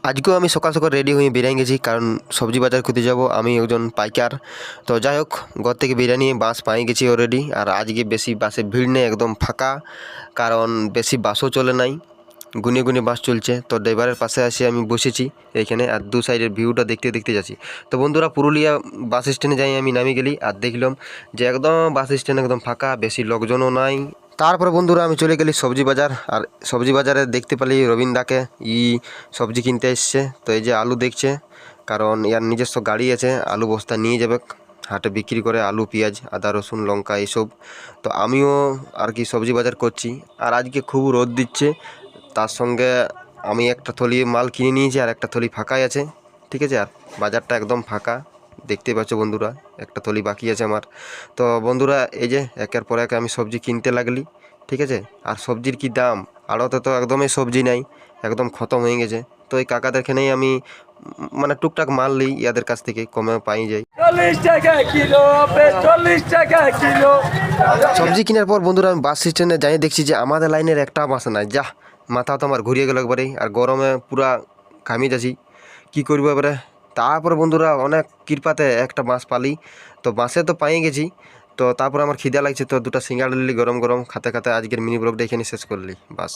আজকেও আমি সকাল সকাল রেডি হয়ে বেরিয়ে গেছি, কারণ সবজি বাজার করতে যাব। আমি একজন পাইকার। তো যাই হোক, ঘর থেকে বেরিয়ে নিয়ে বাস পাই গেছি অলরেডি। আর আজকে বেশি বাসে ভিড় নেই, একদম ফাঁকা, কারণ বেশি বাসও চলে নাই, গুনে গুনে বাস চলছে। তো ড্রাইভারের পাশে এসে আমি বসেছি এইখানে, আর দু সাইডের ভিউটা দেখতে দেখতে যাচ্ছি। তো বন্ধুরা, পুরুলিয়া বাস স্ট্যান্ডে যাই আমি নামি গেলি, আর দেখলাম যে একদম বাস স্ট্যান্ড একদম ফাঁকা, বেশি লোকজনও নাই। তারপরে বন্ধুরা আমি চলে গেলি সবজি বাজার। আর সবজি বাজারে দেখতে পেলি রবীন্দাকে, সবজি কিনতে এসছে। তো এই যে আলু দেখছে, কারণ ইয়ার নিজস্ব গাড়ি আছে, আলু বস্তা নিয়ে যাবে হাটে বিক্রি করে, আলু পেঁয়াজ আদা রসুন লঙ্কা এইসব। তো আমিও আর কি সবজি বাজার করছি। আর আজকে খুব রোদ দিচ্ছে, তার সঙ্গে আমি একটা থলি মাল কিনে নিয়েছি, আর একটা থলি ফাঁকাই আছে। ঠিক আছে, আর বাজারটা একদম ফাঁকা দেখতে পাচ্ছ বন্ধুরা, একটা থলি বাকি আছে আমার। তো বন্ধুরা, এই যে একের পর এক আমি সবজি কিনতে লাগলি। ঠিক আছে, আর সবজির কি দাম! আড়তে তো একদমই সবজি নাই, একদম খতম হয়ে গেছে। তো এই কাকাদেরখানেই আমি মানে টুকটাক মাল নিই, ইয়াদের কাছ থেকে কমে পাই যাই। 40 টাকা কিলো, 40 টাকা কিলো। সবজি কেনার পর বন্ধুরা আমি বাস স্ট্যান্ডে যাই, দেখছি যে আমাদের লাইনের একটা বাস নাই। যা, মাথা তো আমার ঘুরিয়ে গেল একবারেই, আর গরমে পুরা ঘামিয়ে যাচ্ছি, কী করবো এবারে। তারপরে বন্ধুরা অনেক কৃপাতে একটা বাস পালি। তো বাসে তো পাই গেছি। তো তারপর আমার খিদে লাগছে, তো দুটো সিঙ্গাড়া নিলি গরম গরম, খাতে খাতে আজকের মিনি ব্লগটা এখানে শেষ করলি। বাস।